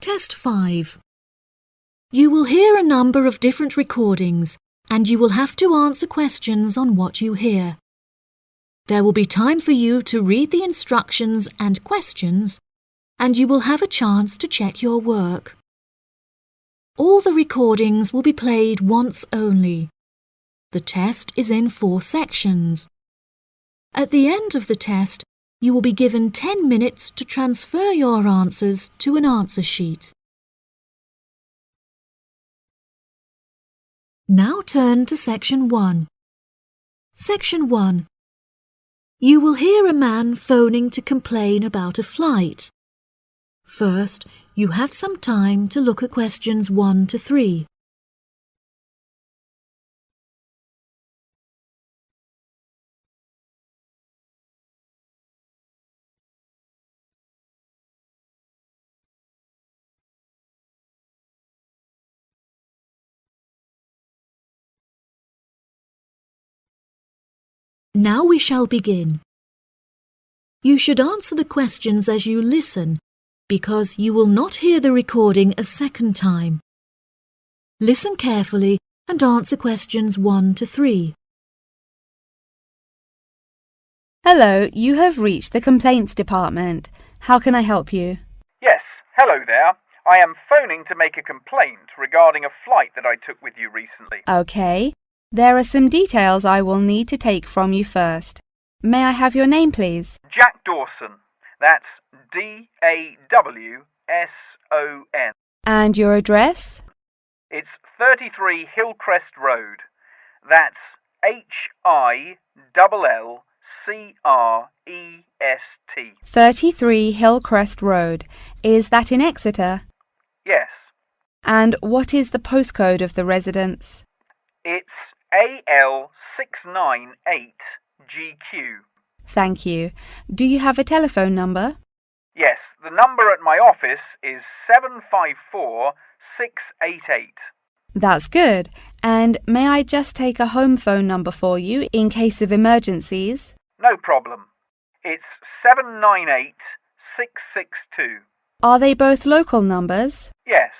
Test 5. You will hear a number of different recordings and you will have to answer questions on what you hear. There will be time for you to read the instructions and questions, and you will have a chance to check your work. All the recordings will be played once only. The test is in 4 sections. At the end of the test, you will be given 10 minutes to transfer your answers to an answer sheet. Now turn to Section 1. Section 1. You will hear a man phoning to complain about a flight. First, you have some time to look at questions 1 to 3. Now we shall begin. You should answer the questions as you listen, because you will not hear the recording a second time. Listen carefully and answer questions 1 to 3. Hello, you have reached the complaints department. How can I help you? Yes, hello there. I am phoning to make a complaint regarding a flight that I took with you recently. Okay. There are some details I will need to take from you first. May I have your name, please? Jack Dawson. That's D-A-W-S-O-N. And your address? It's 33 Hillcrest Road. That's Hillcrest. 33 Hillcrest Road. Is that in Exeter? Yes. And what is the postcode of the residence? It's AL698GQ. Thank you. Do you have a telephone number? Yes, the number at my office is 754688. That's good. And may I just take a home phone number for you in case of emergencies? No problem. It's 798662. Are they both local numbers? Yes.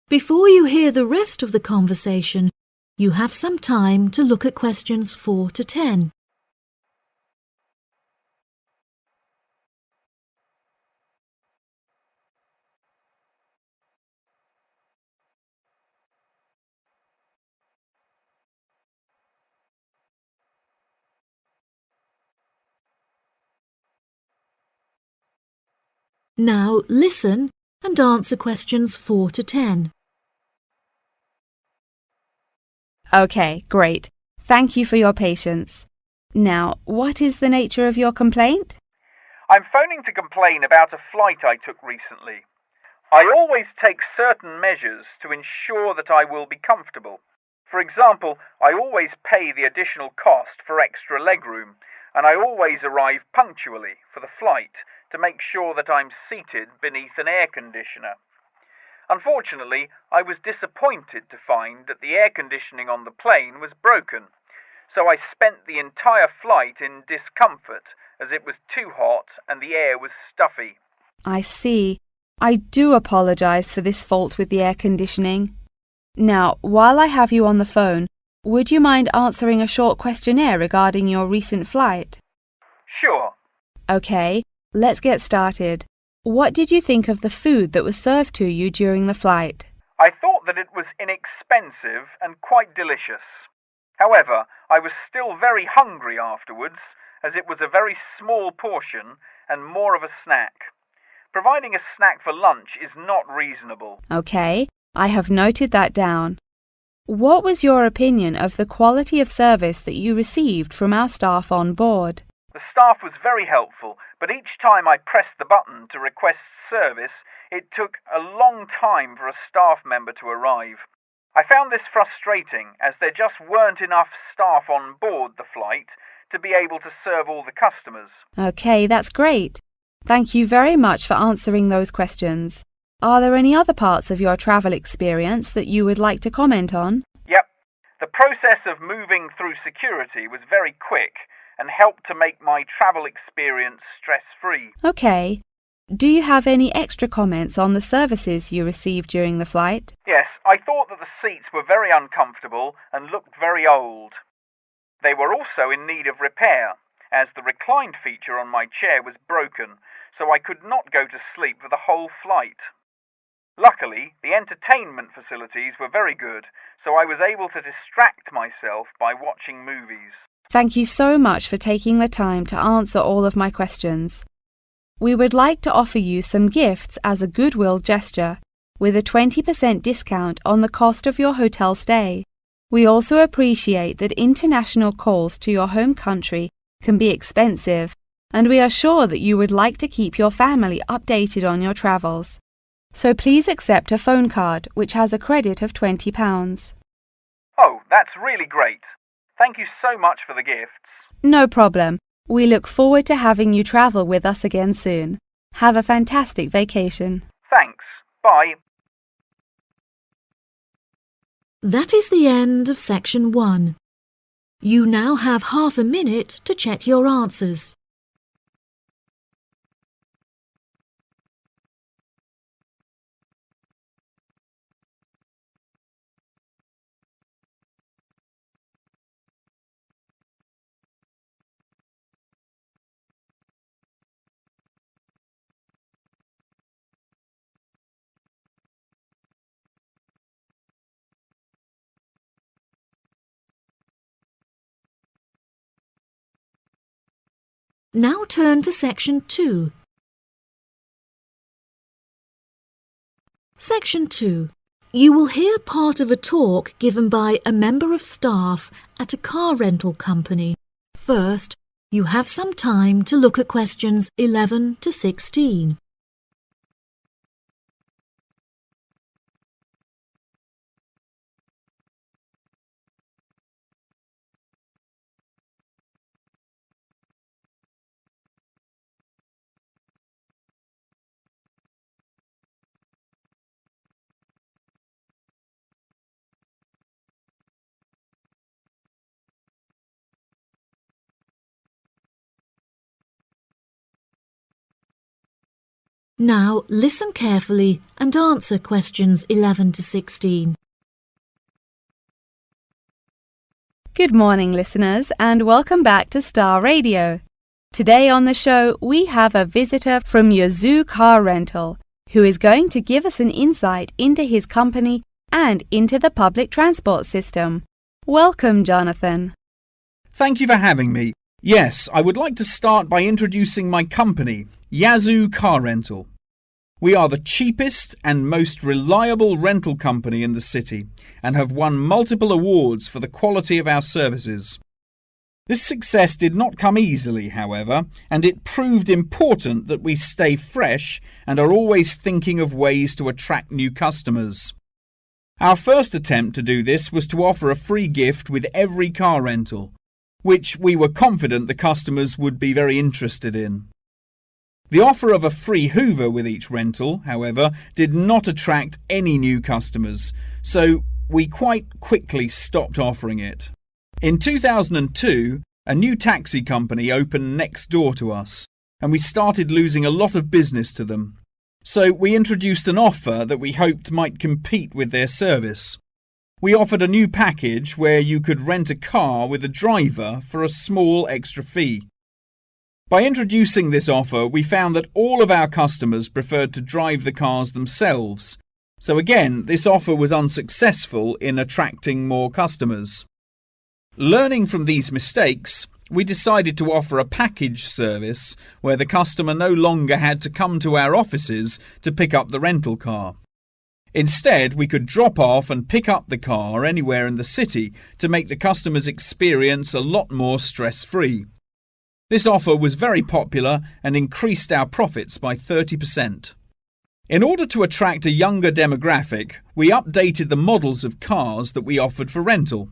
Before you hear the rest of the conversation, you have some time to look at questions 4 to 10. Now listen and answer questions 4 to 10. Okay, great. Thank you for your patience. Now, what is the nature of your complaint? I'm phoning to complain about a flight I took recently. I always take certain measures to ensure that I will be comfortable. For example, I always pay the additional cost for extra legroom, and I always arrive punctually for the flight to make sure that I'm seated beneath an air conditioner. Unfortunately, I was disappointed to find that the air conditioning on the plane was broken, so I spent the entire flight in discomfort as it was too hot and the air was stuffy. I see. I do apologize for this fault with the air conditioning. Now, while I have you on the phone, would you mind answering a short questionnaire regarding your recent flight? Sure. Okay, let's get started. What did you think of the food that was served to you during the flight? I thought that it was inexpensive and quite delicious. However, I was still very hungry afterwards, as it was a very small portion and more of a snack. Providing a snack for lunch is not reasonable. Okay, I have noted that down. What was your opinion of the quality of service that you received from our staff on board? The staff was very helpful, but each time I pressed the button to request service, it took a long time for a staff member to arrive. I found this frustrating, as there just weren't enough staff on board the flight to be able to serve all the customers. Okay, that's great. Thank you very much for answering those questions. Are there any other parts of your travel experience that you would like to comment on? Yep. The process of moving through security was very quick and helped to make my travel experience stress-free. Okay. Do you have any extra comments on the services you received during the flight? Yes, I thought that the seats were very uncomfortable and looked very old. They were also in need of repair, as the reclined feature on my chair was broken, so I could not go to sleep for the whole flight. Luckily, the entertainment facilities were very good, so I was able to distract myself by watching movies. Thank you so much for taking the time to answer all of my questions. We would like to offer you some gifts as a goodwill gesture, with a 20% discount on the cost of your hotel stay. We also appreciate that international calls to your home country can be expensive, and we are sure that you would like to keep your family updated on your travels. So please accept a phone card which has a credit of £20. Oh, that's really great. Thank you so much for the gifts. No problem. We look forward to having you travel with us again soon. Have a fantastic vacation. Thanks. Bye. That is the end of section 1. You now have half a minute to check your answers. Now turn to section 2. Section 2. You will hear part of a talk given by a member of staff at a car rental company. First, you have some time to look at questions 11 to 16. Now listen carefully and answer questions 11 to 16. Good morning, listeners, and welcome back to Star Radio. Today on the show, we have a visitor from Yazoo Car Rental, who is going to give us an insight into his company and into the public transport system. Welcome, Jonathan. Thank you for having me. Yes, I would like to start by introducing my company, Yazoo Car Rental. We are the cheapest and most reliable rental company in the city and have won multiple awards for the quality of our services. This success did not come easily, however, and it proved important that we stay fresh and are always thinking of ways to attract new customers. Our first attempt to do this was to offer a free gift with every car rental, which we were confident the customers would be very interested in. The offer of a free Hoover with each rental, however, did not attract any new customers, so we quite quickly stopped offering it. In 2002, a new taxi company opened next door to us, and we started losing a lot of business to them. So we introduced an offer that we hoped might compete with their service. We offered a new package where you could rent a car with a driver for a small extra fee. By introducing this offer, we found that all of our customers preferred to drive the cars themselves. So again, this offer was unsuccessful in attracting more customers. Learning from these mistakes, we decided to offer a package service where the customer no longer had to come to our offices to pick up the rental car. Instead, we could drop off and pick up the car anywhere in the city to make the customer's experience a lot more stress-free. This offer was very popular and increased our profits by 30%. In order to attract a younger demographic, we updated the models of cars that we offered for rental.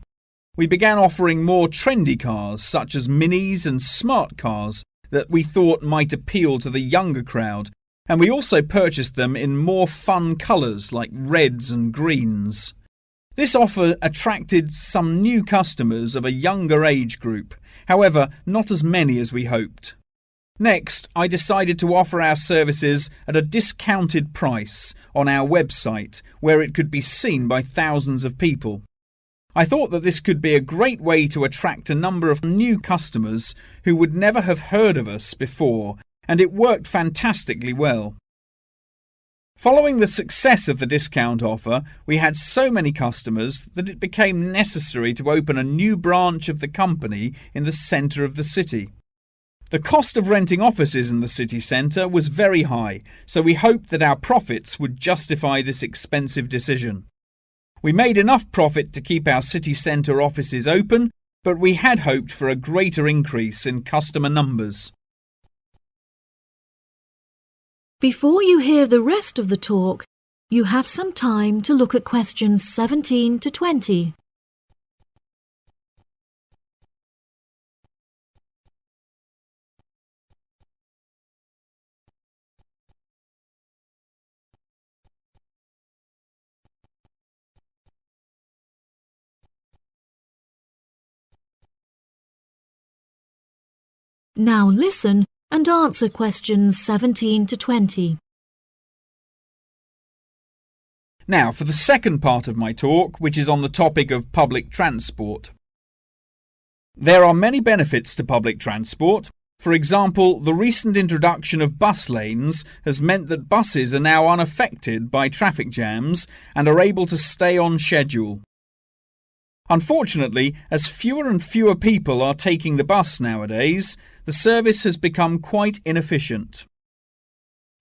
We began offering more trendy cars such as minis and smart cars that we thought might appeal to the younger crowd, and we also purchased them in more fun colours like reds and greens. This offer attracted some new customers of a younger age group, however, not as many as we hoped. Next, I decided to offer our services at a discounted price on our website where it could be seen by thousands of people. I thought that this could be a great way to attract a number of new customers who would never have heard of us before, and it worked fantastically well. Following the success of the discount offer, we had so many customers that it became necessary to open a new branch of the company in the centre of the city. The cost of renting offices in the city centre was very high, so we hoped that our profits would justify this expensive decision. We made enough profit to keep our city centre offices open, but we had hoped for a greater increase in customer numbers. Before you hear the rest of the talk, you have some time to look at questions 17 to 20. Now listen and answer questions 17 to 20. Now for the second part of my talk, which is on the topic of public transport. There are many benefits to public transport. For example, the recent introduction of bus lanes has meant that buses are now unaffected by traffic jams and are able to stay on schedule. Unfortunately, as fewer and fewer people are taking the bus nowadays, the service has become quite inefficient.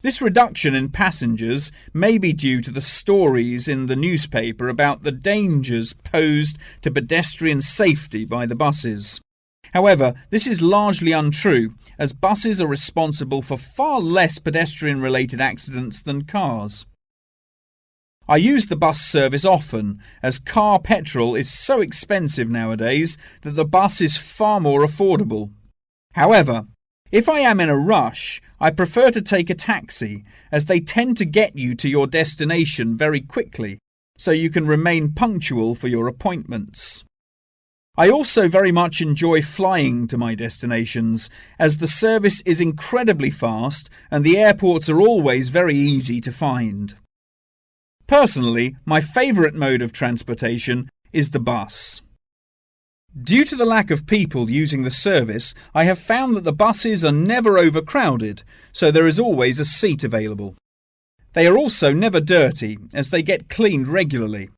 This reduction in passengers may be due to the stories in the newspaper about the dangers posed to pedestrian safety by the buses. However, this is largely untrue, as buses are responsible for far less pedestrian-related accidents than cars. I use the bus service often, as car petrol is so expensive nowadays that the bus is far more affordable. However, if I am in a rush, I prefer to take a taxi, as they tend to get you to your destination very quickly, so you can remain punctual for your appointments. I also very much enjoy flying to my destinations, as the service is incredibly fast and the airports are always very easy to find. Personally, my favourite mode of transportation is the bus. Due to the lack of people using the service, I have found that the buses are never overcrowded, so there is always a seat available. They are also never dirty, as they get cleaned regularly.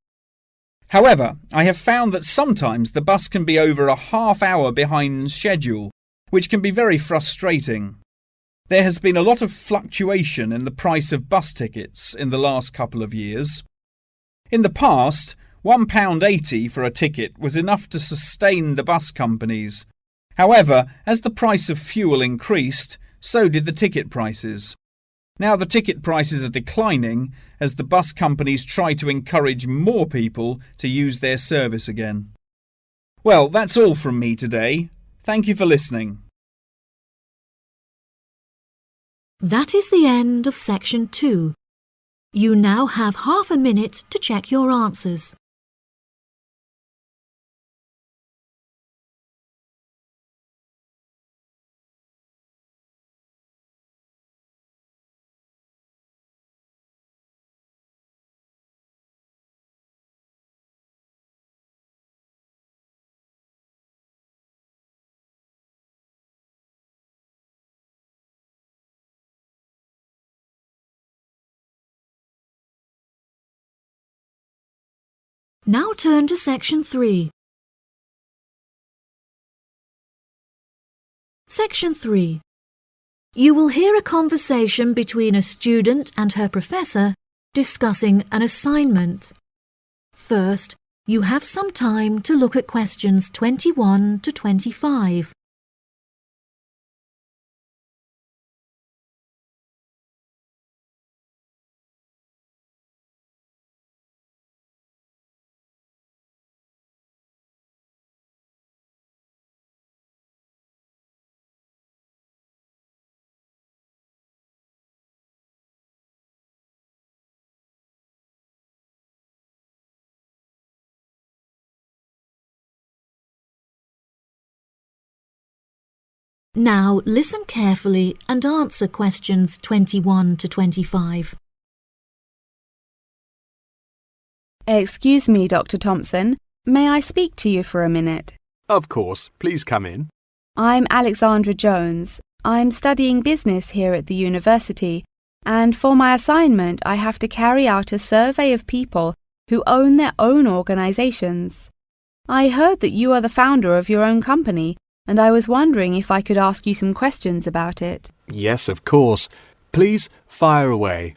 However, I have found that sometimes the bus can be over a half hour behind schedule, which can be very frustrating. There has been a lot of fluctuation in the price of bus tickets in the last couple of years. In the past, £1.80 for a ticket was enough to sustain the bus companies. However, as the price of fuel increased, so did the ticket prices. Now the ticket prices are declining as the bus companies try to encourage more people to use their service again. Well, that's all from me today. Thank you for listening. That is the end of section 2. You now have half a minute to check your answers. Now turn to section 3. Section 3. You will hear a conversation between a student and her professor discussing an assignment. First, you have some time to look at questions 21 to 25. Now listen carefully and answer questions 21 to 25. Excuse me, Dr. Thompson. May I speak to you for a minute? Of course. Please come in. I'm Alexandra Jones. I'm studying business here at the university, and for my assignment I have to carry out a survey of people who own their own organizations. I heard that you are the founder of your own company, and I was wondering if I could ask you some questions about it. Yes, of course. Please fire away.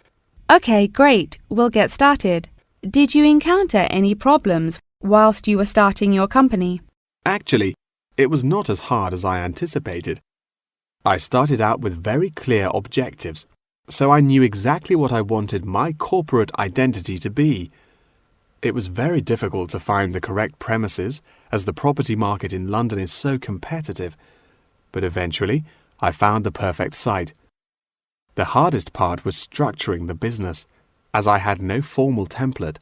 Okay, great. We'll get started. Did you encounter any problems whilst you were starting your company? Actually, it was not as hard as I anticipated. I started out with very clear objectives, so I knew exactly what I wanted my corporate identity to be. It was very difficult to find the correct premises, as the property market in London is so competitive, but eventually I found the perfect site. The hardest part was structuring the business, as I had no formal template,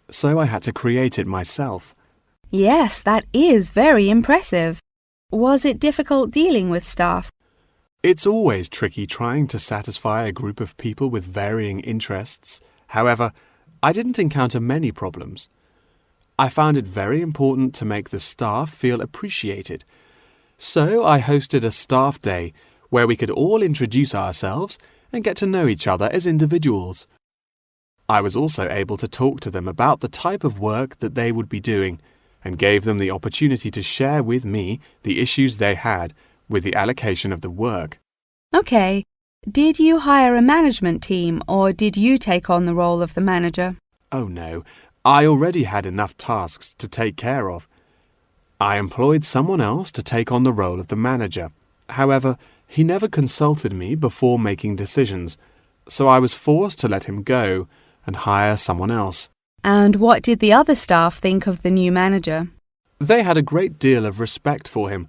so I had to create it myself. Yes, that is very impressive. Was it difficult dealing with staff? It's always tricky trying to satisfy a group of people with varying interests. However, I didn't encounter many problems. I found it very important to make the staff feel appreciated. So I hosted a staff day where we could all introduce ourselves and get to know each other as individuals. I was also able to talk to them about the type of work that they would be doing and gave them the opportunity to share with me the issues they had with the allocation of the work. Okay. Did you hire a management team or did you take on the role of the manager? Oh no, I already had enough tasks to take care of. I employed someone else to take on the role of the manager. However, he never consulted me before making decisions, so I was forced to let him go and hire someone else. And what did the other staff think of the new manager? They had a great deal of respect for him.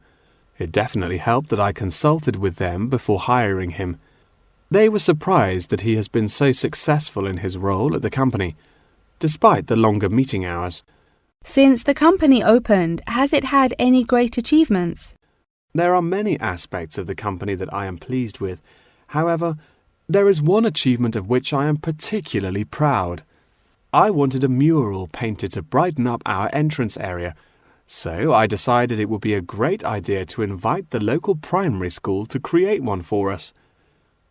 It definitely helped that I consulted with them before hiring him. They were surprised that he has been so successful in his role at the company, despite the longer meeting hours. Since the company opened, has it had any great achievements? There are many aspects of the company that I am pleased with. However, there is one achievement of which I am particularly proud. I wanted a mural painted to brighten up our entrance area, so I decided it would be a great idea to invite the local primary school to create one for us.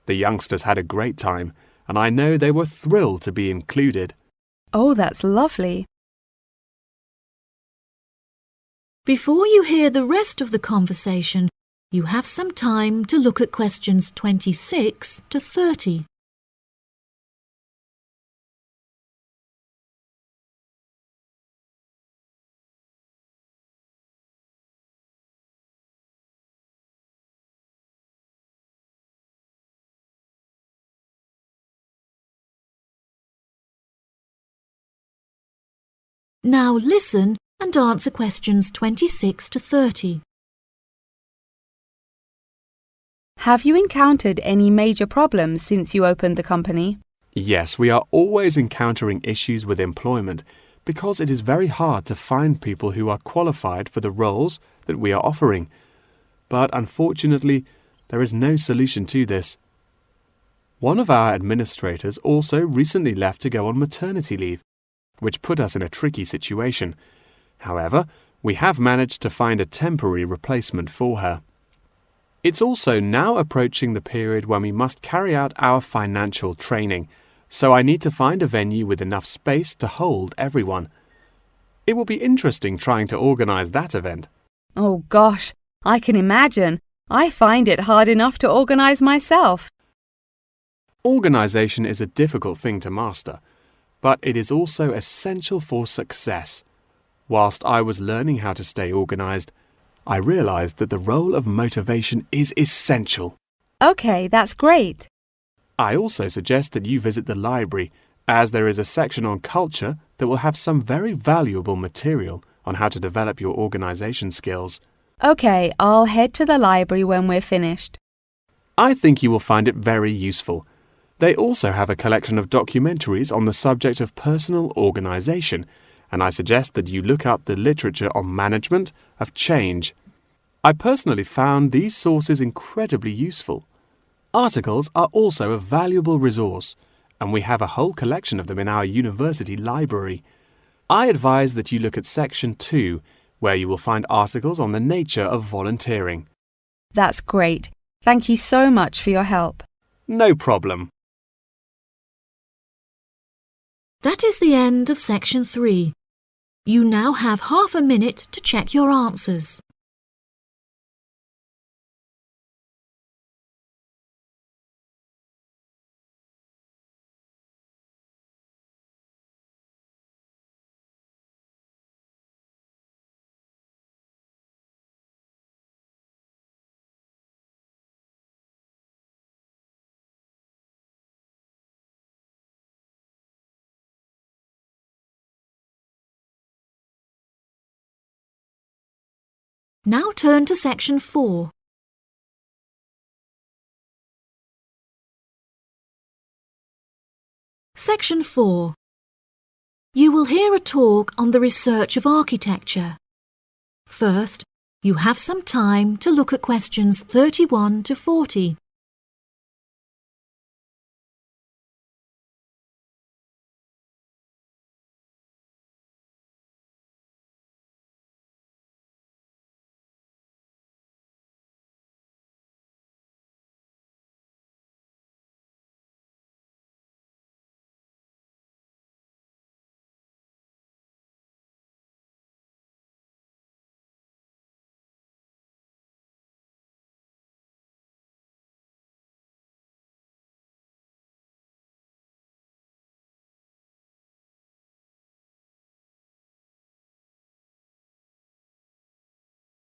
The youngsters had a great time, and I know they were thrilled to be included. Oh, that's lovely. Before you hear the rest of the conversation, you have some time to look at questions 26 to 30. Now listen and answer questions 26 to 30. Have you encountered any major problems since you opened the company? Yes, we are always encountering issues with employment because it is very hard to find people who are qualified for the roles that we are offering. But unfortunately, there is no solution to this. One of our administrators also recently left to go on maternity leave, which put us in a tricky situation. However, we have managed to find a temporary replacement for her. It's also now approaching the period when we must carry out our financial training, so I need to find a venue with enough space to hold everyone. It will be interesting trying to organise that event. Oh gosh, I can imagine. I find it hard enough to organise myself. Organisation is a difficult thing to master, but it is also essential for success. Whilst I was learning how to stay organised, I realised that the role of motivation is essential. Okay, that's great. I also suggest that you visit the library, as there is a section on culture that will have some very valuable material on how to develop your organisation skills. Okay, I'll head to the library when we're finished. I think you will find it very useful. They also have a collection of documentaries on the subject of personal organisation, and I suggest that you look up the literature on management of change. I personally found these sources incredibly useful. Articles are also a valuable resource, and we have a whole collection of them in our university library. I advise that you look at Section 2, where you will find articles on the nature of volunteering. That's great. Thank you so much for your help. No problem. That is the end of Section 3. You now have half a minute to check your answers. Now turn to Section 4. Section 4. You will hear a talk on the research of architecture. First, you have some time to look at questions 31 to 40.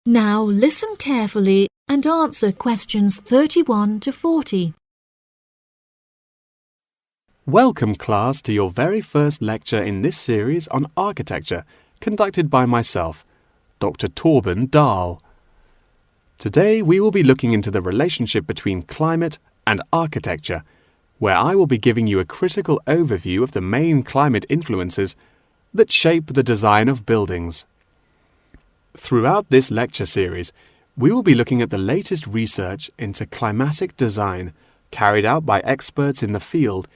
Now listen carefully and answer questions 31 to 40. Welcome, class, to your very first lecture in this series on architecture, conducted by myself, Dr. Torben Dahl. Today we will be looking into the relationship between climate and architecture, where I will be giving you a critical overview of the main climate influences that shape the design of buildings. Throughout this lecture series, we will be looking at the latest research into climatic design carried out by experts in the field,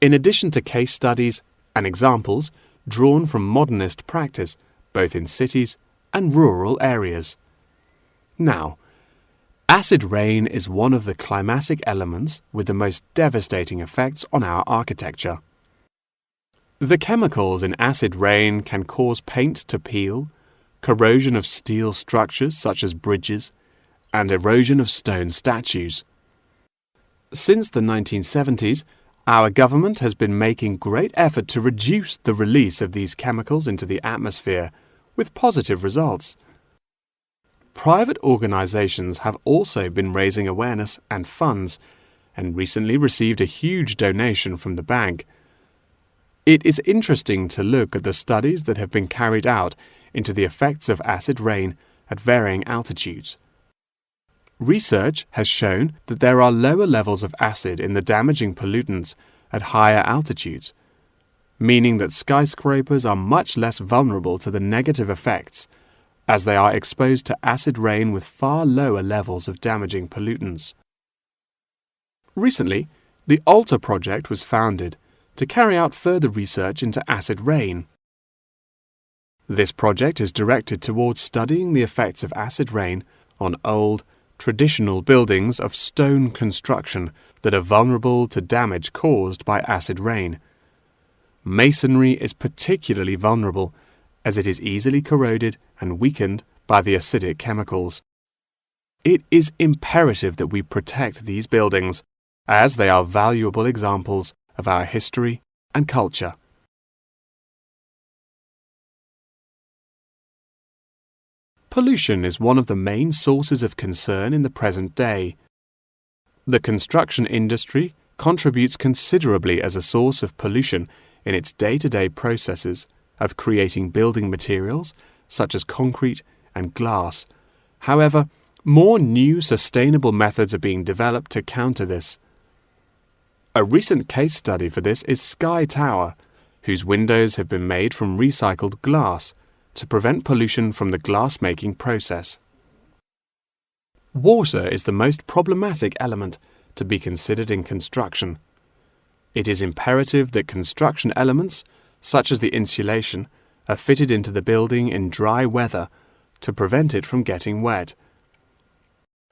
in addition to case studies and examples drawn from modernist practice, both in cities and rural areas. Now, acid rain is one of the climatic elements with the most devastating effects on our architecture. The chemicals in acid rain can cause paint to peel, corrosion of steel structures such as bridges, and erosion of stone statues. Since the 1970s, our government has been making great effort to reduce the release of these chemicals into the atmosphere, with positive results. Private organizations have also been raising awareness and funds, and recently received a huge donation from the bank. It is interesting to look at the studies that have been carried out into the effects of acid rain at varying altitudes. Research has shown that there are lower levels of acid in the damaging pollutants at higher altitudes, meaning that skyscrapers are much less vulnerable to the negative effects, as they are exposed to acid rain with far lower levels of damaging pollutants. Recently, the ALTA project was founded to carry out further research into acid rain. This project is directed towards studying the effects of acid rain on old, traditional buildings of stone construction that are vulnerable to damage caused by acid rain. Masonry is particularly vulnerable as it is easily corroded and weakened by the acidic chemicals. It is imperative that we protect these buildings, as they are valuable examples of our history and culture. Pollution is one of the main sources of concern in the present day. The construction industry contributes considerably as a source of pollution in its day-to-day processes of creating building materials such as concrete and glass. However, more new sustainable methods are being developed to counter this. A recent case study for this is Sky Tower, whose windows have been made from recycled glass to prevent pollution from the glass-making process. Water is the most problematic element to be considered in construction. It is imperative that construction elements, such as the insulation, are fitted into the building in dry weather to prevent it from getting wet.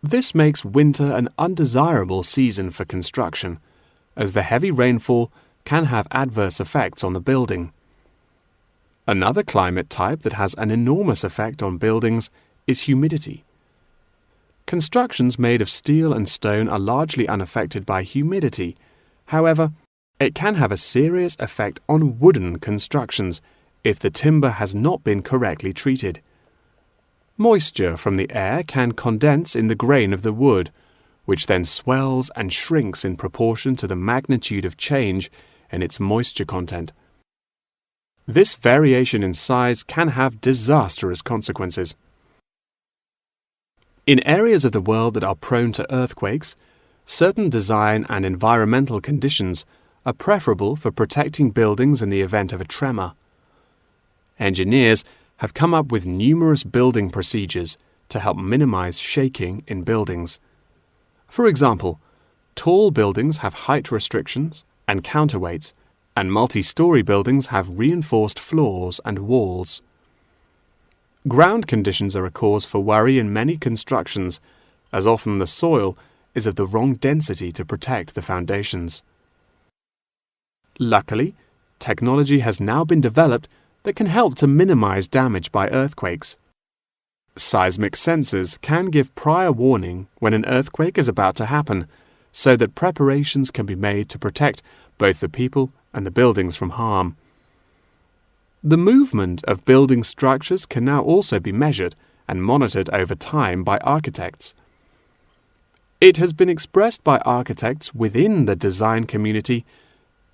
This makes winter an undesirable season for construction, as the heavy rainfall can have adverse effects on the building. Another climate type that has an enormous effect on buildings is humidity. Constructions made of steel and stone are largely unaffected by humidity. However, it can have a serious effect on wooden constructions if the timber has not been correctly treated. Moisture from the air can condense in the grain of the wood, which then swells and shrinks in proportion to the magnitude of change in its moisture content. This variation in size can have disastrous consequences. In areas of the world that are prone to earthquakes, certain design and environmental conditions are preferable for protecting buildings in the event of a tremor. Engineers have come up with numerous building procedures to help minimize shaking in buildings. For example, tall buildings have height restrictions and counterweights, and multi-story buildings have reinforced floors and walls. Ground conditions are a cause for worry in many constructions, as often the soil is of the wrong density to protect the foundations. Luckily, technology has now been developed that can help to minimize damage by earthquakes. Seismic sensors can give prior warning when an earthquake is about to happen, so that preparations can be made to protect both the people and the buildings from harm. The movement of building structures can now also be measured and monitored over time by architects. It has been expressed by architects within the design community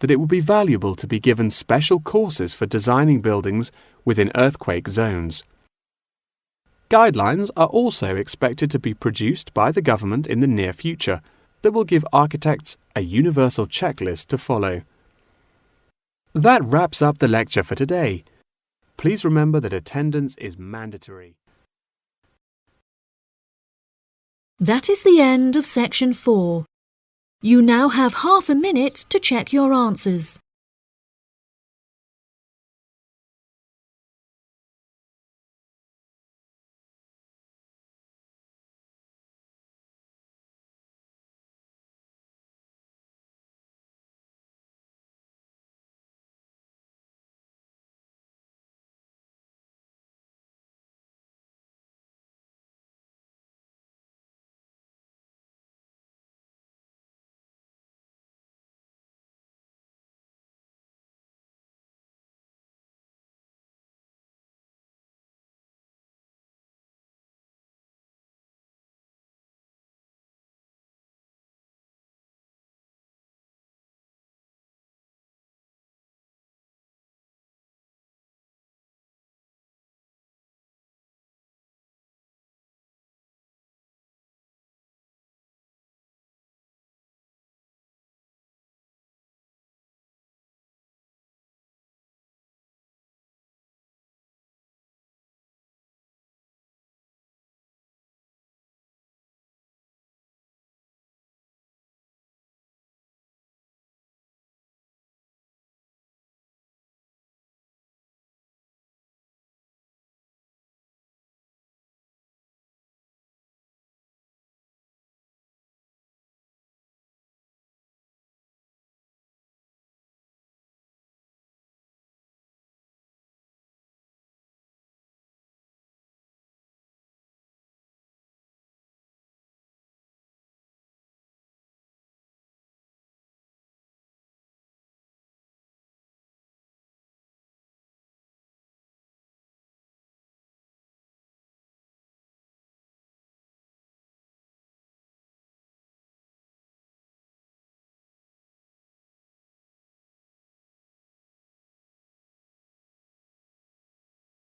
that it would be valuable to be given special courses for designing buildings within earthquake zones. Guidelines are also expected to be produced by the government in the near future that will give architects a universal checklist to follow. That wraps up the lecture for today. Please remember that attendance is mandatory. That is the end of section 4. You now have half a minute to check your answers.